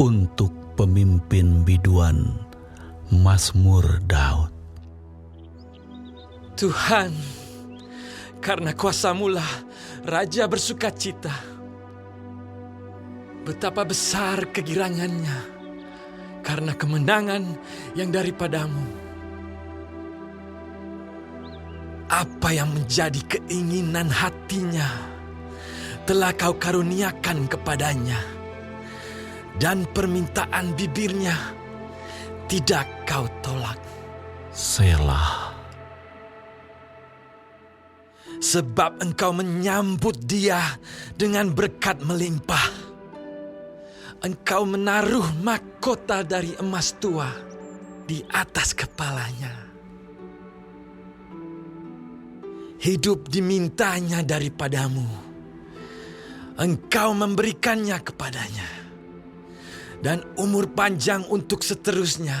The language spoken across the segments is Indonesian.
Untuk pemimpin biduan, Mazmur Daud. Tuhan, karena kuasa-Mu-lah Raja bersukacita. Betapa besar kegirangannya karena kemenangan yang daripada-Mu. Apa yang menjadi keinginan hatinya telah Kau karuniakan kepadanya, dan permintaan bibirnya tidak Kau tolak. Selah. Sebab Engkau menyambut dia dengan berkat melimpah. Engkau menaruh mahkota dari emas tua di atas kepalanya. Hidup dimintanya daripada-Mu. Engkau memberikannya kepadanya. Dan umur panjang untuk seterusnya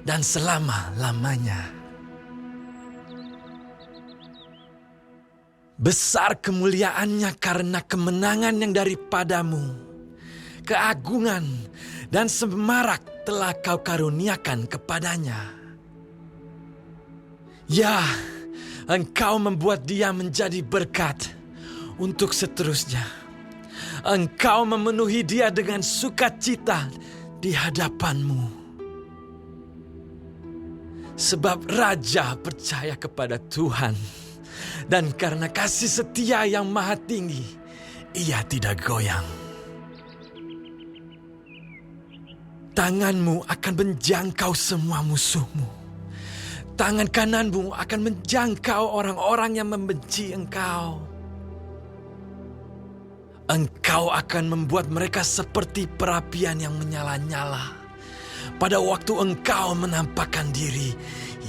dan selama-lamanya. Besar kemuliaannya karena kemenangan yang daripada-Mu. Keagungan dan semarak telah Kau karuniakan kepadanya. Ya, Engkau membuat dia menjadi berkat untuk seterusnya. Engkau memenuhi dia dengan sukacita di hadapan-Mu. Sebab Raja percaya kepada Tuhan, dan karena kasih setia yang maha tinggi, ia tidak goyang. Tangan-Mu akan menjangkau semua musuh-Mu. Tangan kanan-Mu akan menjangkau orang-orang yang membenci Engkau. Engkau akan membuat mereka seperti perapian yang menyala-nyala pada waktu Engkau menampakkan diri,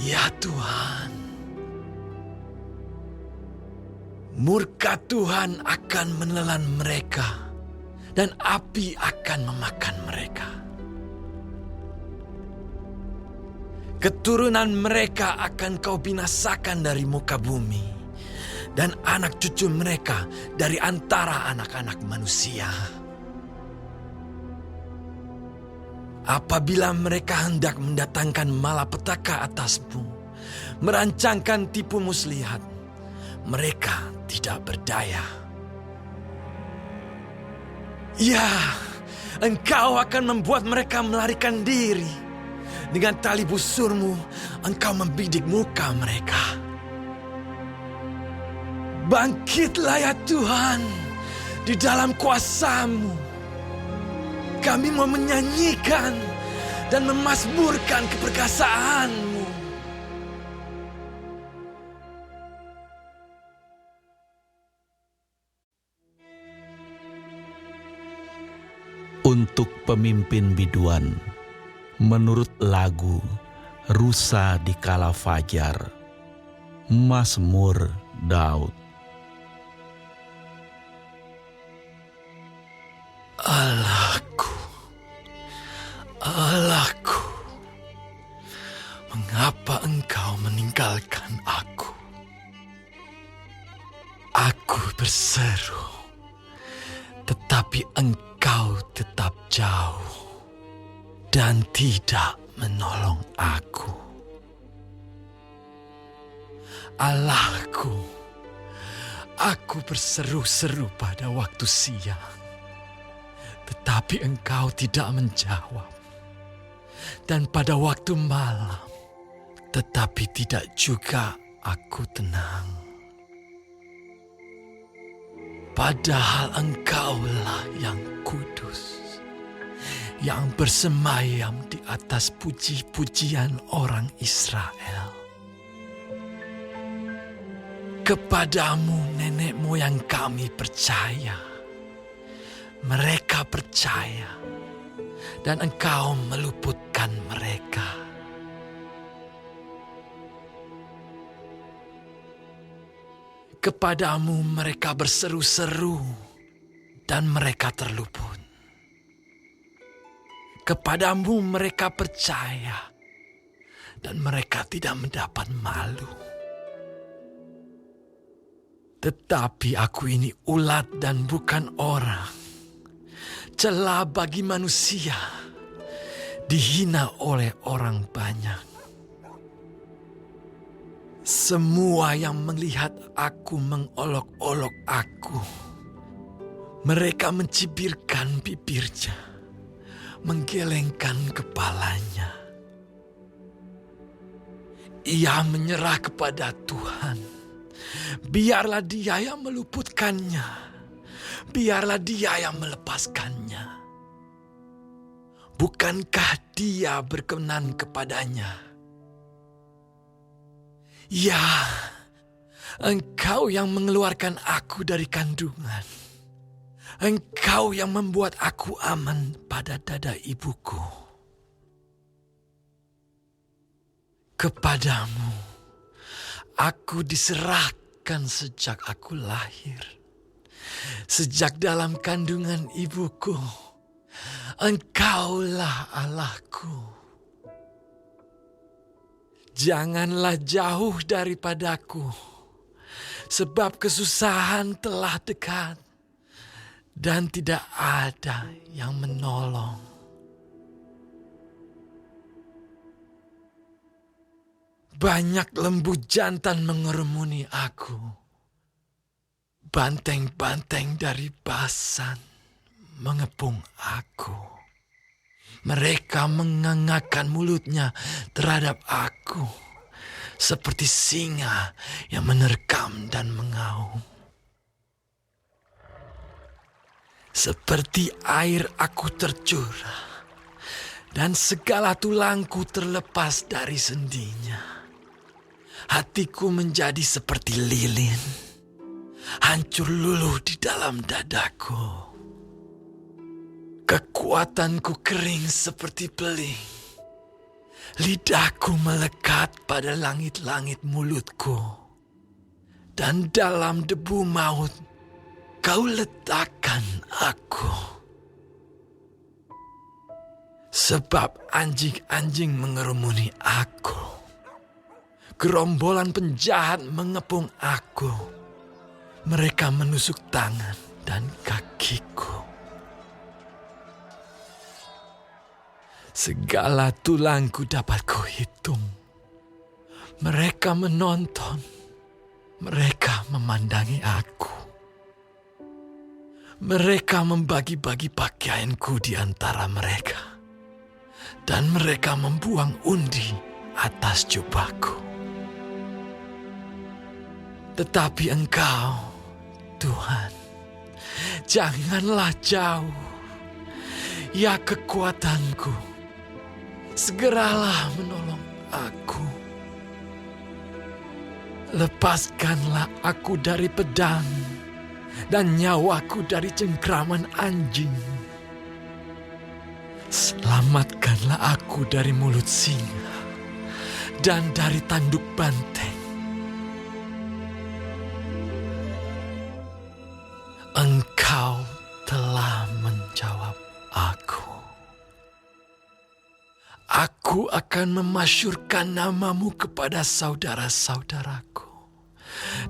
ya Tuhan. Murka Tuhan akan menelan mereka, dan api akan memakan mereka. Keturunan mereka akan Kau binasakan dari muka bumi, dan anak cucu mereka dari antara anak-anak manusia. Apabila mereka hendak mendatangkan malapetaka atas-Mu, merancangkan tipu muslihat, mereka tidak berdaya. Ya, Engkau akan membuat mereka melarikan diri. Dengan tali busur-Mu, Engkau membidik muka mereka. Bangkitlah ya Tuhan, di dalam kuasa-Mu. Kami mau menyanyikan dan memazmurkan keperkasaan-Mu. Untuk pemimpin biduan, menurut lagu Rusa di Kala Fajar, Mazmur Daud. Allahku, Allahku, mengapa Engkau meninggalkan aku? Aku berseru, tetapi Engkau tetap jauh dan tidak menolong aku. Allahku, aku berseru-seru pada waktu siang, tetapi Engkau tidak menjawab. Dan pada waktu malam, tetapi tidak juga aku tenang. Padahal Engkaulah yang kudus, yang bersemayam di atas puji-pujian orang Israel. Kepadamu nenek moyang kami percaya. Mereka percaya, dan Engkau meluputkan mereka. Kepadamu mereka berseru-seru, dan mereka terluput. Kepadamu mereka percaya, dan mereka tidak mendapat malu. Tetapi aku ini ulat dan bukan orang, celah bagi manusia, dihina oleh orang banyak. Semua yang melihat aku mengolok-olok aku. Mereka mencibirkan bibirnya, menggelengkan kepalanya. Ia menyerah kepada Tuhan. Biarlah Dia yang meluputkannya. Biarlah Dia yang melepaskannya. Bukankah Dia berkenan kepadanya? Ya, Engkau yang mengeluarkan aku dari kandungan. Engkau yang membuat aku aman pada dada ibuku. Kepadamu, aku diserahkan sejak aku lahir. Sejak dalam kandungan ibuku, Engkaulah Allahku. Janganlah jauh daripadaku, sebab kesusahan telah dekat dan tidak ada yang menolong. Banyak lembu jantan mengerumuni aku. Banteng-banteng dari Basan mengepung aku. Mereka mengangakkan mulutnya terhadap aku, seperti singa yang menerkam dan mengaum. Seperti air aku tercurah, dan segala tulangku terlepas dari sendinya. Hatiku menjadi seperti lilin, hancur luluh di dalam dadaku. Kekuatanku kering seperti beling. Lidahku melekat pada langit-langit mulutku. Dan dalam debu maut, Kau letakkan aku. Sebab anjing-anjing mengerumuni aku. Gerombolan penjahat mengepung aku. Mereka menusuk tangan dan kakiku. Segala tulangku dapat kuhitung. Mereka menonton. Mereka memandangi aku. Mereka membagi-bagi pakaianku di antara mereka. Dan mereka membuang undi atas jubahku. Tetapi Engkau, Tuhan, janganlah jauh. Ya kekuatanku, segeralah menolong aku. Lepaskanlah aku dari pedang dan nyawaku dari cengkraman anjing. Selamatkanlah aku dari mulut singa dan dari tanduk banteng. Engkau telah menjawab aku. Aku akan memasyurkan namamu kepada saudara-saudaraku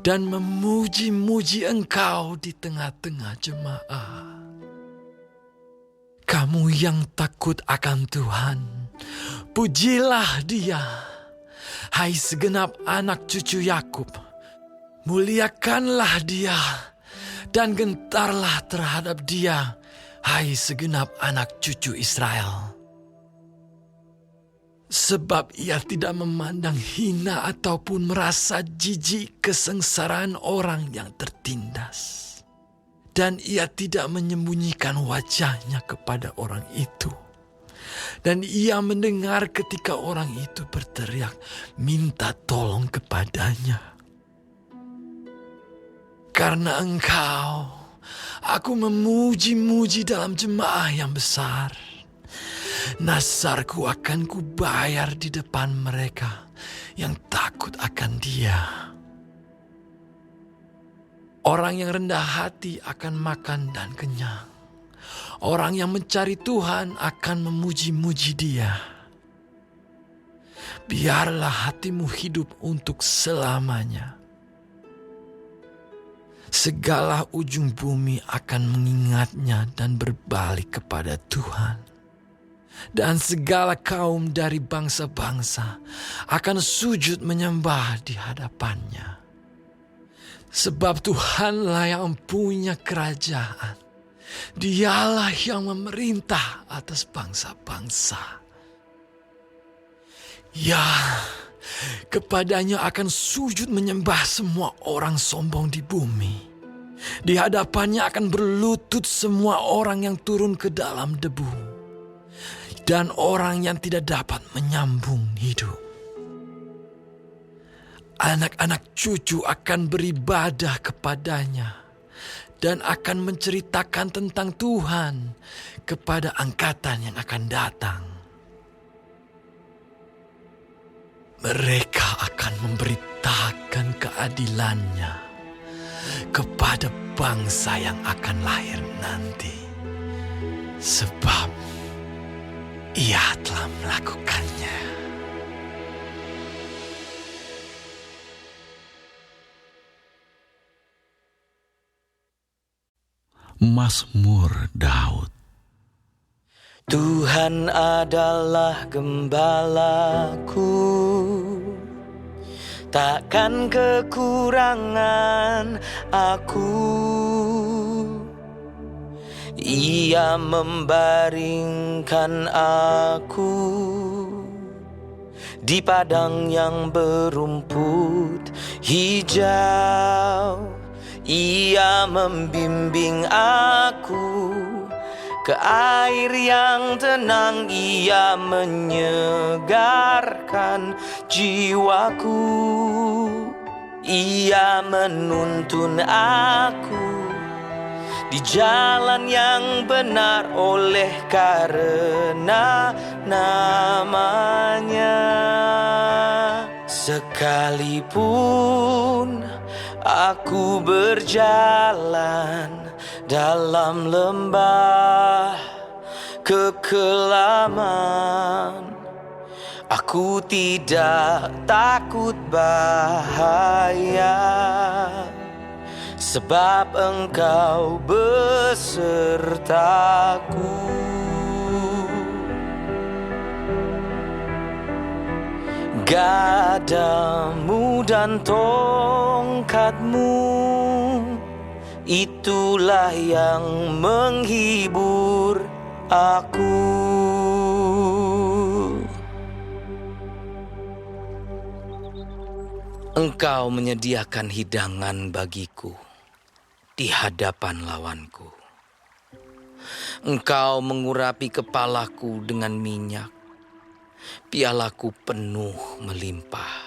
dan memuji-muji Engkau di tengah-tengah jemaah. Kamu yang takut akan Tuhan, pujilah Dia. Hai segenap anak cucu Yakub, muliakanlah Dia dan gentarlah terhadap Dia, hai segenap anak cucu Israel. Sebab Ia tidak memandang hina ataupun merasa jijik kesengsaraan orang yang tertindas. Dan Ia tidak menyembunyikan wajahnya kepada orang itu. Dan Ia mendengar ketika orang itu berteriak minta tolong kepadanya. Karena Engkau, aku memuji-muji dalam jemaah yang besar. Nazarku akan kubayar di depan mereka yang takut akan Dia. Orang yang rendah hati akan makan dan kenyang. Orang yang mencari Tuhan akan memuji-muji Dia. Biarlah hatimu hidup untuk selamanya. Segala ujung bumi akan mengingatnya dan berbalik kepada Tuhan. dan segala kaum dari bangsa-bangsa akan sujud menyembah di hadapannya. Sebab Tuhanlah yang punya kerajaan. Dialah yang memerintah atas bangsa-bangsa. Ya, kepadanya akan sujud menyembah semua orang sombong di bumi. Di hadapannya akan berlutut semua orang yang turun ke dalam debu dan orang yang tidak dapat menyambung hidup. Anak-anak cucu akan beribadah kepadanya dan akan menceritakan tentang Tuhan kepada angkatan yang akan datang. Mereka akan memberitakan keadilannya kepada bangsa yang akan lahir nanti, sebab Ia telah melakukannya. Mazmur Daud. Tuhan adalah gembalaku, takkan kekurangan aku. Ia membaringkan aku di padang yang berumput hijau. Ia membimbing aku ke air yang tenang. Ia menyegarkan jiwaku. Ia menuntun aku di jalan yang benar oleh karena namanya. Sekalipun aku berjalan dalam lembah kekelaman, aku tidak takut bahaya, sebab Engkau besertaku. Gadamu dan tongkatmu, itulah yang menghibur aku. Engkau menyediakan hidangan bagiku di hadapan lawanku. Engkau mengurapi kepalaku dengan minyak, pialaku penuh melimpah.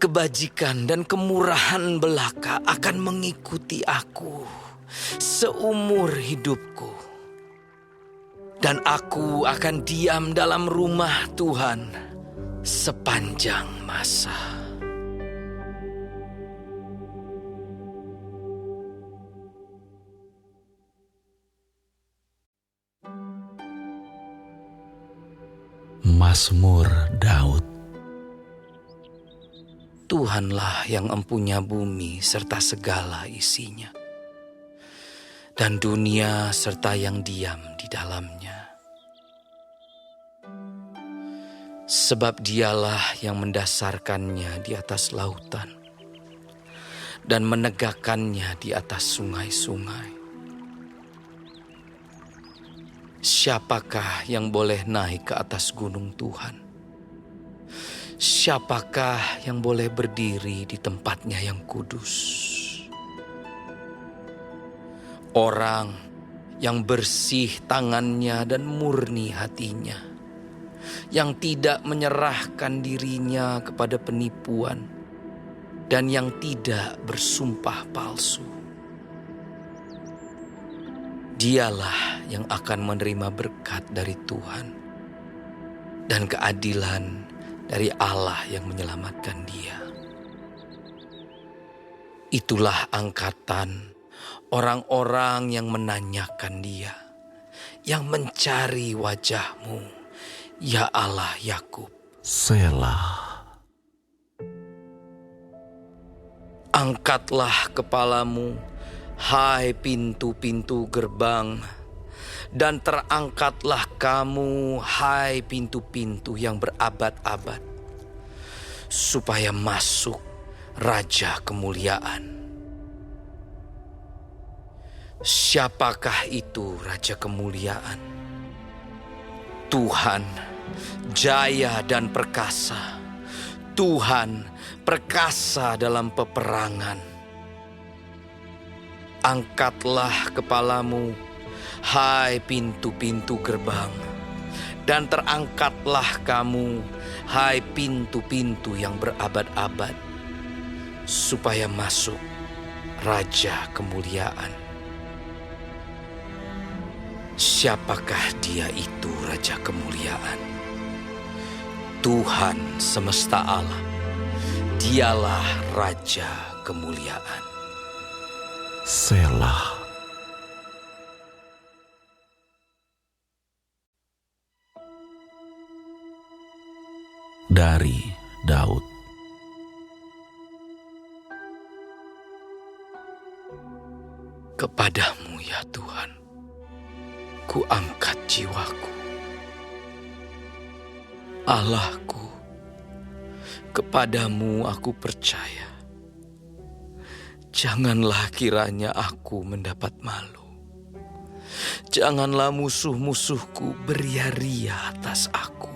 Kebajikan dan kemurahan belaka akan mengikuti aku seumur hidupku. Dan aku akan diam dalam rumah Tuhan sepanjang masa. Mazmur Daud. Tuhanlah yang empunya bumi serta segala isinya, dan dunia serta yang diam di dalamnya. Sebab Dialah yang mendasarkannya di atas lautan dan menegakkannya di atas sungai-sungai. Siapakah yang boleh naik ke atas gunung Tuhan? Siapakah yang boleh berdiri di tempatnya yang kudus? Orang yang bersih tangannya dan murni hatinya, yang tidak menyerahkan dirinya kepada penipuan, dan yang tidak bersumpah palsu. Dialah yang akan menerima berkat dari Tuhan dan keadilan dari Allah yang menyelamatkan dia. Itulah angkatan orang-orang yang menanyakan dia, yang mencari wajah-Mu, ya Allah Yakub. Selah. Angkatlah kepalamu, hai pintu-pintu gerbang, Dan terangkatlah kamu, hai pintu-pintu yang berabad-abad, supaya masuk Raja kemuliaan. Siapakah itu Raja kemuliaan? Tuhan, jaya dan perkasa. Tuhan, perkasa dalam peperangan. Angkatlah kepalamu, hai pintu-pintu gerbang, dan terangkatlah kamu, hai pintu-pintu yang berabad-abad, supaya masuk Raja kemuliaan. Siapakah dia itu Raja kemuliaan? Tuhan semesta alam, dialah Raja kemuliaan. Selah. Dari Daud. Kepadamu ya Tuhan, ku angkat jiwaku. Allahku, kepadamu aku percaya. Janganlah kiranya aku mendapat malu. Janganlah musuh-musuhku beria-ria atas aku.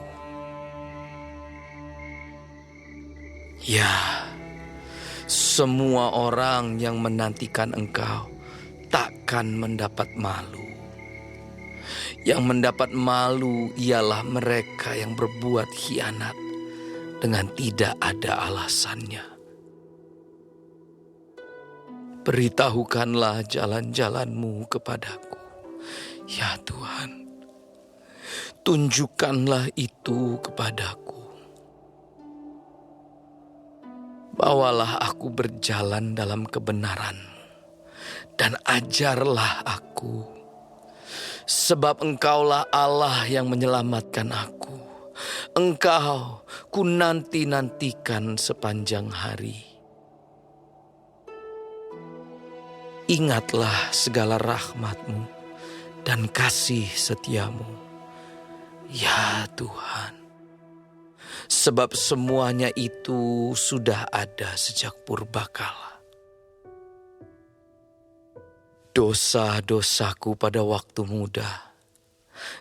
Ya, semua orang yang menantikan Engkau takkan mendapat malu. Yang mendapat malu ialah mereka yang berbuat khianat dengan tidak ada alasannya. Beritahukanlah jalan-jalan-Mu kepadaku, ya Tuhan. Tunjukkanlah itu kepadaku. Bawalah aku berjalan dalam kebenaran-Mu dan ajarlah aku. Sebab Engkaulah Allah yang menyelamatkan aku. Engkau ku nanti-nantikan sepanjang hari. Ingatlah segala rahmat-Mu dan kasih setia-Mu, ya Tuhan. Sebab semuanya itu sudah ada sejak purbakala. Dosa-dosaku pada waktu muda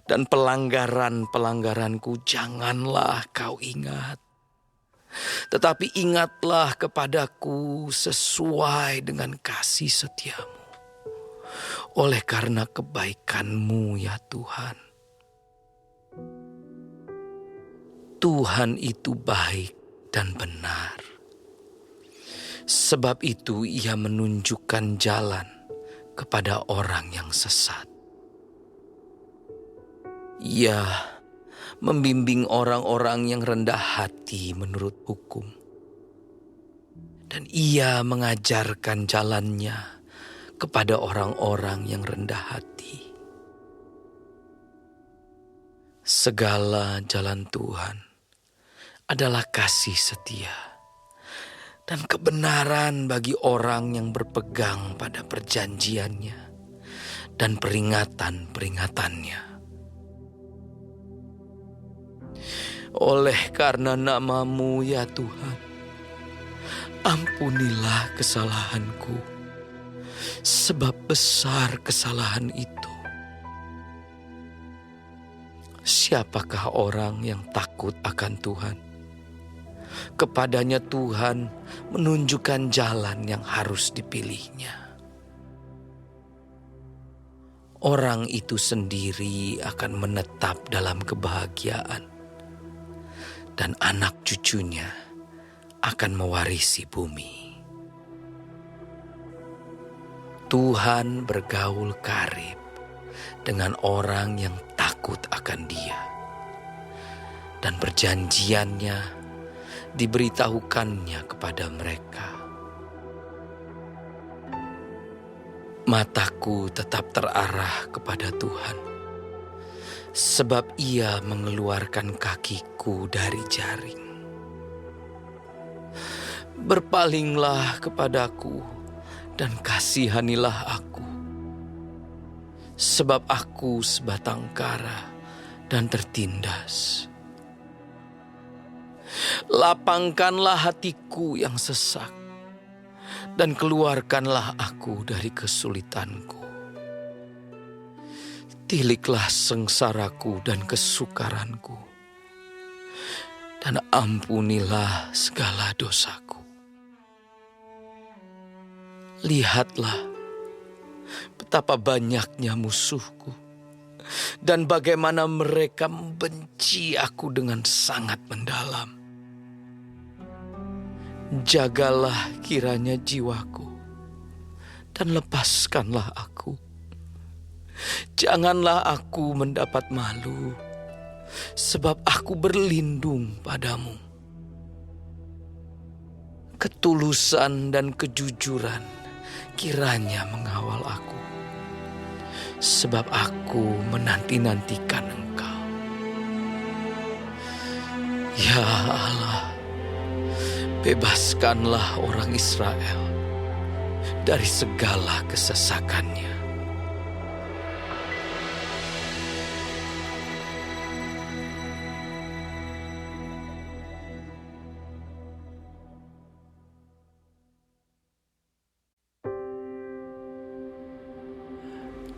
dan pelanggaran-pelanggaranku janganlah Kau ingat. Tetapi ingatlah kepadaku sesuai dengan kasih setia-Mu. Oleh karena kebaikan-Mu ya Tuhan. Tuhan itu baik dan benar. Sebab itu Ia menunjukkan jalan kepada orang yang sesat. Ia membimbing orang-orang yang rendah hati menurut hukum. Dan Ia mengajarkan jalannya kepada orang-orang yang rendah hati. Segala jalan Tuhan adalah kasih setia dan kebenaran bagi orang yang berpegang pada perjanjiannya dan peringatan-peringatannya. Oleh karena nama-Mu ya Tuhan, ampunilah kesalahanku, sebab besar kesalahan itu. Siapakah orang yang takut akan Tuhan? Kepadanya Tuhan menunjukkan jalan yang harus dipilihnya. Orang itu sendiri akan menetap dalam kebahagiaan, dan anak cucunya akan mewarisi bumi. Tuhan bergaul karib dengan orang yang takut akan Dia, dan perjanjiannya diberitahukannya kepada mereka. Mataku tetap terarah kepada Tuhan, sebab Ia mengeluarkan kakiku dari jaring. Berpalinglah kepadaku dan kasihanilah aku. sebab aku sebatang kara dan tertindas. Lapangkanlah hatiku yang sesak, dan keluarkanlah aku dari kesulitanku. Tiliklah sengsaraku dan kesukaranku, dan ampunilah segala dosaku. Lihatlah betapa banyaknya musuhku, dan bagaimana mereka membenci aku dengan sangat mendalam. Jagalah kiranya jiwaku, dan lepaskanlah aku. Janganlah aku mendapat malu, sebab aku berlindung padamu. Ketulusan dan kejujuran kiranya mengawal aku, sebab aku menanti-nantikan Engkau. Ya Allah, bebaskanlah orang Israel dari segala kesesakannya.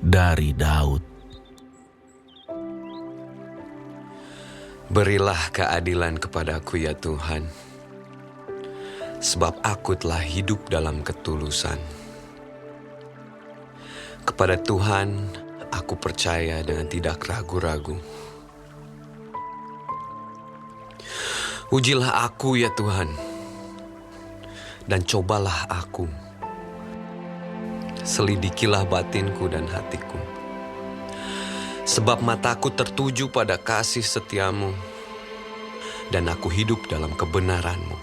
Dari Daud. Berilah keadilan kepadaku ya Tuhan, sebab aku telah hidup dalam ketulusan. Kepada Tuhan aku percaya dengan tidak ragu-ragu. Ujilah aku ya Tuhan, dan cobalah aku. Selidikilah batinku dan hatiku. Sebab mataku tertuju pada kasih setiamu, dan aku hidup dalam kebenaranmu.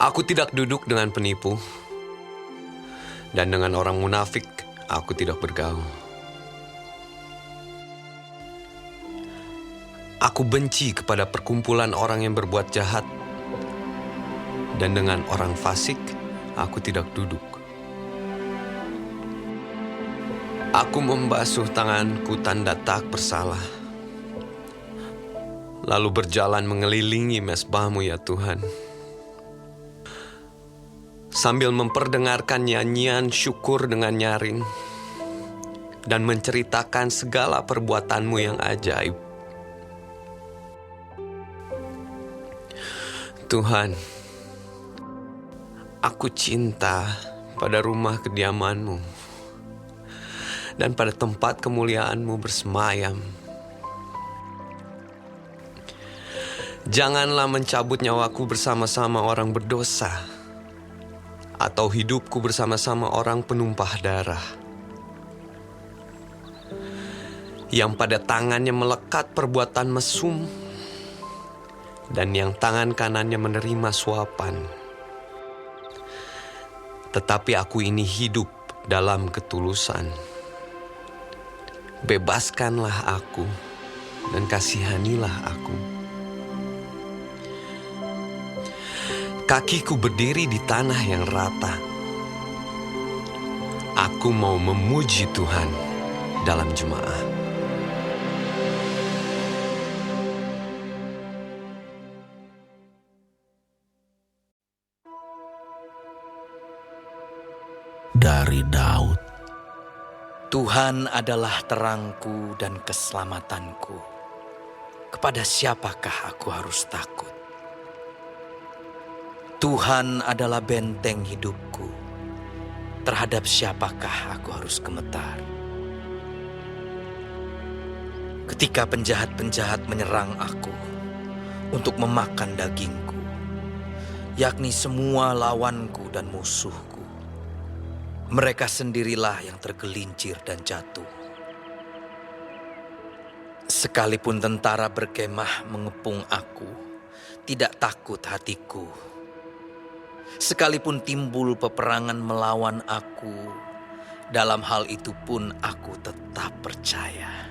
Aku tidak duduk dengan penipu, dan dengan orang munafik aku tidak bergaul. Aku benci kepada perkumpulan orang yang berbuat jahat, dan dengan orang fasik aku tidak duduk. Aku membasuh tanganku tanda tak bersalah, lalu berjalan mengelilingi mezbahmu ya Tuhan, sambil memperdengarkan nyanyian syukur dengan nyaring, dan menceritakan segala perbuatanmu yang ajaib. Tuhan, aku cinta pada rumah kediamanmu, dan pada tempat kemuliaanmu bersemayam. Janganlah mencabut nyawaku bersama-sama orang berdosa, atau hidupku bersama-sama orang penumpah darah, yang pada tangannya melekat perbuatan mesum, dan yang tangan kanannya menerima suapan. Tetapi aku ini hidup dalam ketulusan. Bebaskanlah aku dan kasihanilah aku. Kakiku berdiri di tanah yang rata. Aku mau memuji Tuhan dalam jemaah. Dari Daud. Tuhan adalah terangku dan keselamatanku. Kepada siapakah aku harus takut? Tuhan adalah benteng hidupku. Terhadap siapakah aku harus gemetar? Ketika penjahat-penjahat menyerang aku untuk memakan dagingku, yakni semua lawanku dan musuhku, mereka sendirilah yang tergelincir dan jatuh. Sekalipun tentara berkemah mengepung aku, tidak takut hatiku. Sekalipun timbul peperangan melawan aku, dalam hal itu pun aku tetap percaya.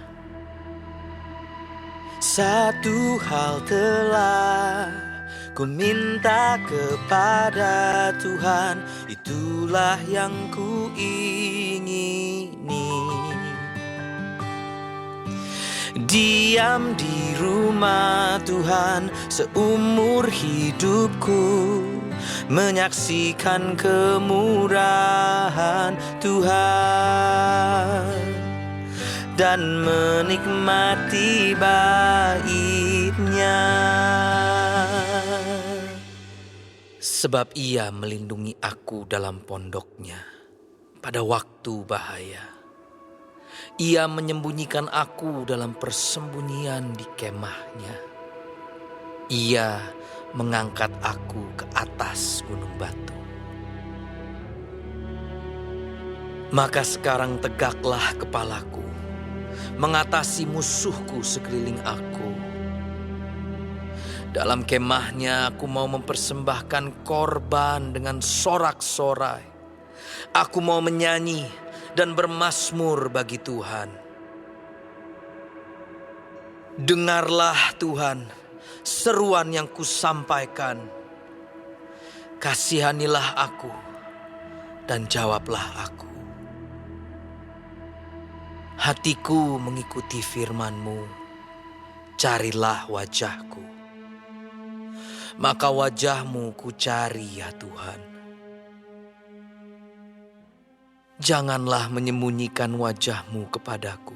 Satu hal telah ku minta kepada Tuhan, itulah yang ku ingini. Diam di rumah Tuhan seumur hidupku, menyaksikan kemurahan Tuhan dan menikmati baitnya. Sebab Ia melindungi aku dalam pondoknya pada waktu bahaya. Ia menyembunyikan aku dalam persembunyian di kemahnya. Ia mengangkat aku ke atas gunung batu. Maka sekarang tegaklah kepalaku, mengatasi musuhku sekeliling aku. Dalam kemahnya aku mau mempersembahkan korban dengan sorak-sorai. Aku mau menyanyi dan bermazmur bagi Tuhan. Dengarlah Tuhan seruan yang kusampaikan. Kasihanilah aku dan jawablah aku. Hatiku mengikuti firman-Mu, carilah wajah-Ku. Maka wajah-Mu ku cari ya Tuhan. Janganlah menyembunyikan wajah-Mu kepadaku.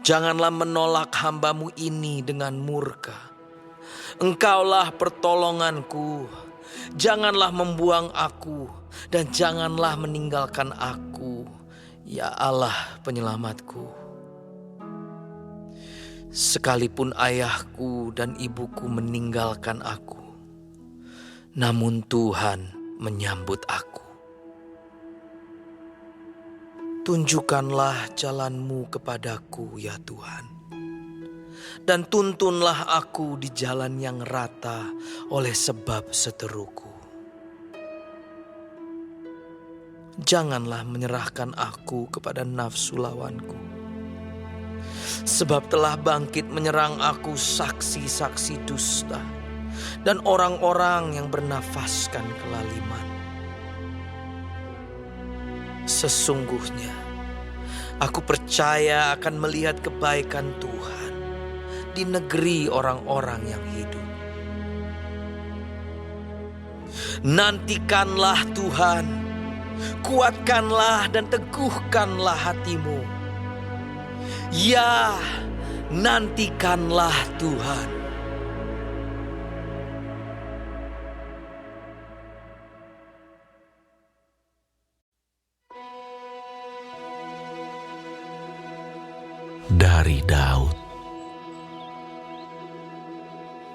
Janganlah menolak hamba-Mu ini dengan murka. Engkaulah pertolonganku. Janganlah membuang aku dan janganlah meninggalkan aku, ya Allah penyelamatku. Sekalipun ayahku dan ibuku meninggalkan aku, namun Tuhan menyambut aku. Tunjukkanlah jalan-Mu kepadaku ya Tuhan, dan tuntunlah aku di jalan yang rata oleh sebab seteruku. Janganlah menyerahkan aku kepada nafsu lawanku, sebab telah bangkit menyerang aku saksi-saksi dusta dan orang-orang yang bernafaskan kelaliman. Sesungguhnya aku percaya akan melihat kebaikan Tuhan di negeri orang-orang yang hidup. Nantikanlah Tuhan, kuatkanlah dan teguhkanlah hatimu. Ya, nantikanlah Tuhan. Dari Daud.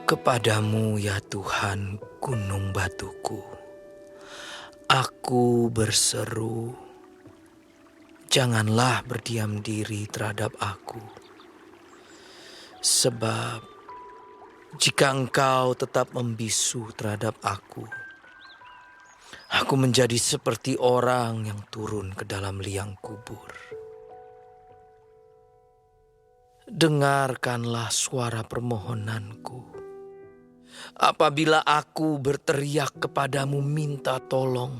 Kepadamu ya Tuhan gunung batuku, aku berseru, janganlah berdiam diri terhadap aku. Sebab jika Engkau tetap membisu terhadap aku menjadi seperti orang yang turun ke dalam liang kubur. Dengarkanlah suara permohonanku. Apabila aku berteriak kepadamu minta tolong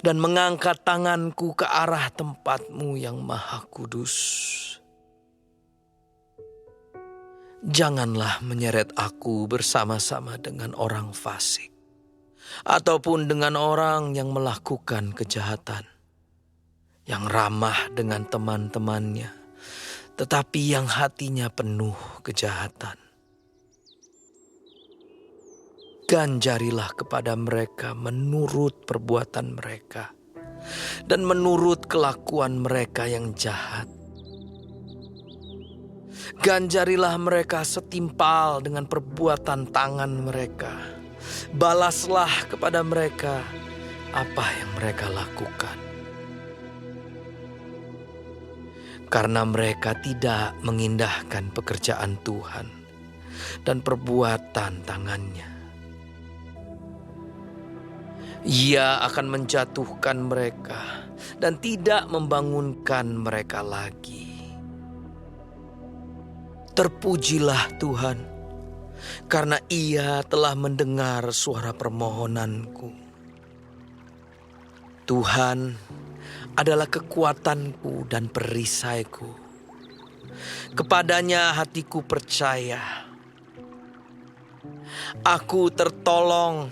dan mengangkat tanganku ke arah tempat-Mu yang maha kudus. Janganlah menyeret aku bersama-sama dengan orang fasik ataupun dengan orang yang melakukan kejahatan, yang ramah dengan teman-temannya, tetapi yang hatinya penuh kejahatan. Ganjarilah kepada mereka menurut perbuatan mereka dan menurut kelakuan mereka yang jahat. Ganjarilah mereka setimpal dengan perbuatan tangan mereka. Balaslah kepada mereka apa yang mereka lakukan. Karena mereka tidak mengindahkan pekerjaan Tuhan dan perbuatan tangannya. Ia akan menjatuhkan mereka dan tidak membangunkan mereka lagi. Terpujilah Tuhan, karena Ia telah mendengar suara permohonanku. Tuhan adalah kekuatanku dan perisaiku. Kepadanya hatiku percaya. Aku tertolong,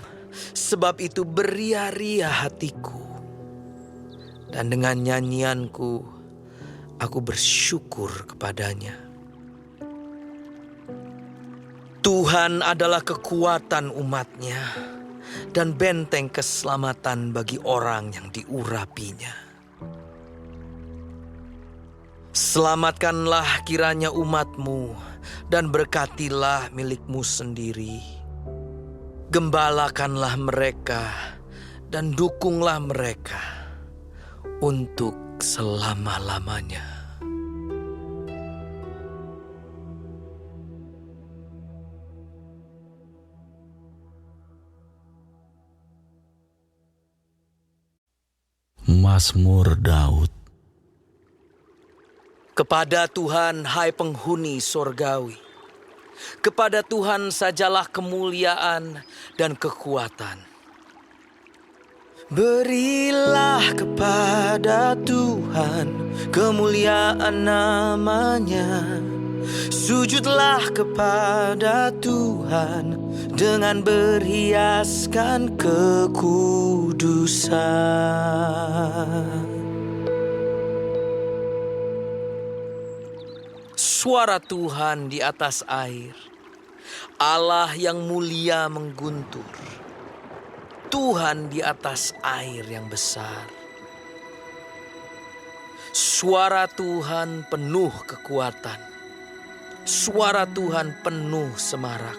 sebab itu beria-ria hatiku. Dan dengan nyanyianku, aku bersyukur kepadanya. Tuhan adalah kekuatan umatnya dan benteng keselamatan bagi orang yang diurapinya. Selamatkanlah kiranya umatmu dan berkatilah milikmu sendiri. Gembalakanlah mereka dan dukunglah mereka untuk selama-lamanya. Mazmur Daud. Kepada Tuhan, hai penghuni sorgawi, kepada Tuhan sajalah kemuliaan dan kekuatan. Berilah kepada Tuhan kemuliaan namanya. Sujudlah kepada Tuhan dengan berhiaskan kekudusan. Suara Tuhan di atas air, Allah yang mulia mengguntur. Tuhan di atas air yang besar. Suara Tuhan penuh kekuatan. Suara Tuhan penuh semarak.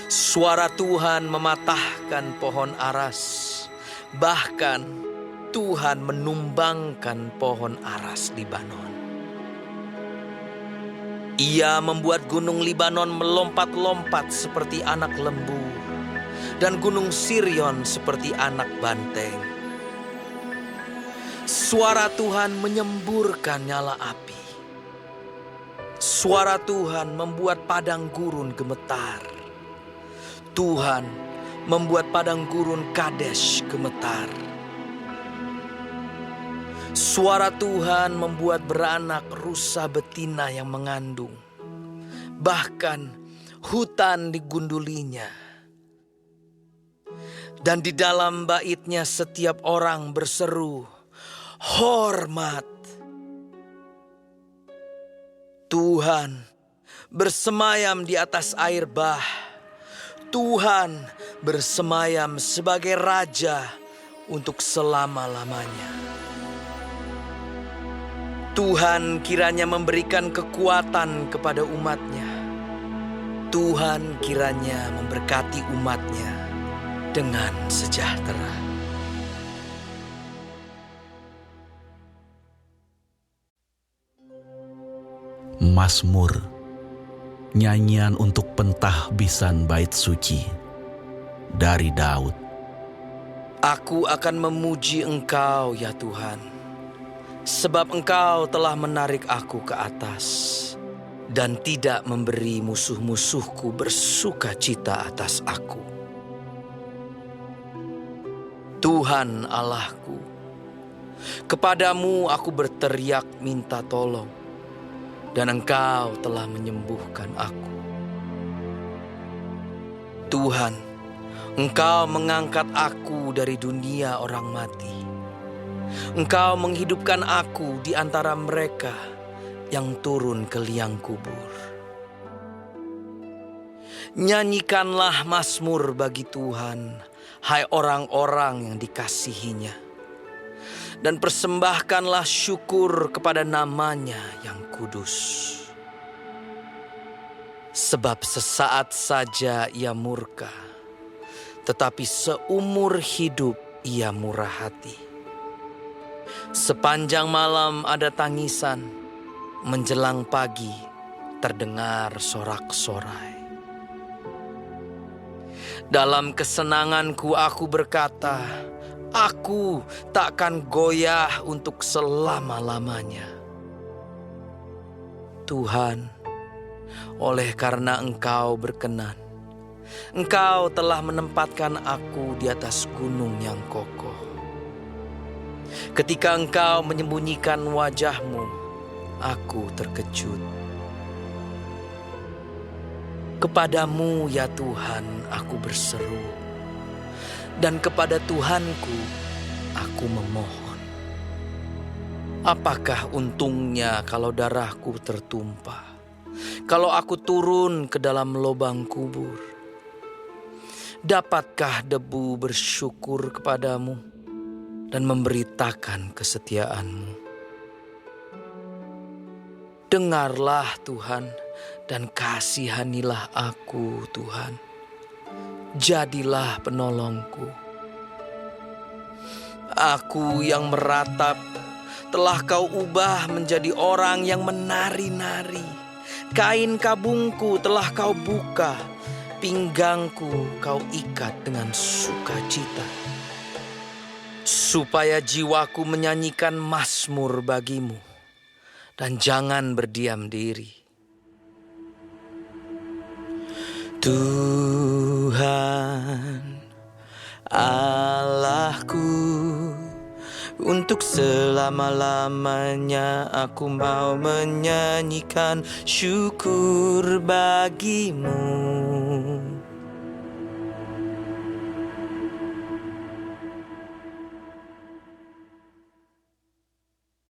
Suara Tuhan mematahkan pohon aras. Bahkan Tuhan menumbangkan pohon aras Libanon. Ia membuat gunung Libanon melompat-lompat seperti anak lembu, dan gunung Sirion seperti anak banteng. Suara Tuhan menyemburkan nyala api. Suara Tuhan membuat padang gurun gemetar. Tuhan membuat padang gurun Kadesh gemetar. Suara Tuhan membuat beranak rusa betina yang mengandung. Bahkan hutan digundulinya. Dan di dalam baitnya setiap orang berseru, hormat. Tuhan bersemayam di atas air bah. Tuhan bersemayam sebagai raja untuk selama-lamanya. Tuhan kiranya memberikan kekuatan kepada umatnya. Tuhan kiranya memberkati umatnya dengan sejahtera. Mazmur, nyanyian untuk pentahbisan bait suci, dari Daud. Aku akan memuji Engkau ya Tuhan, sebab Engkau telah menarik aku ke atas dan tidak memberi musuh-musuhku bersuka cita atas aku. Tuhan Allahku, kepadamu aku berteriak minta tolong, dan Engkau telah menyembuhkan aku. Tuhan, Engkau mengangkat aku dari dunia orang mati. Engkau menghidupkan aku di antara mereka yang turun ke liang kubur. Nyanyikanlah mazmur bagi Tuhan, hai orang-orang yang dikasihinya. Dan persembahkanlah syukur kepada namanya yang kudus. Sebab sesaat saja ia murka, tetapi seumur hidup ia murah hati. Sepanjang malam ada tangisan, menjelang pagi terdengar sorak-sorai. Dalam kesenanganku aku berkata, aku takkan goyah untuk selama-lamanya. Tuhan, oleh karena Engkau berkenan, Engkau telah menempatkan aku di atas gunung yang kokoh. Ketika Engkau menyembunyikan wajah-Mu, aku terkejut. Kepadamu ya Tuhan aku berseru, dan kepada Tuhanku aku memohon. Apakah untungnya kalau darahku tertumpah, kalau aku turun ke dalam lubang kubur? Dapatkah debu bersyukur kepadamu dan memberitakan kesetiaanmu? Dengarlah Tuhan, dan kasihanilah aku Tuhan. Jadilah penolongku. Aku yang meratap telah kau ubah menjadi orang yang menari-nari. Kain kabungku telah kau buka, pinggangku kau ikat dengan sukacita. Supaya jiwaku menyanyikan mazmur bagimu, dan jangan berdiam diri. Tuhan Allahku, untuk selama-lamanya aku mau menyanyikan syukur bagimu.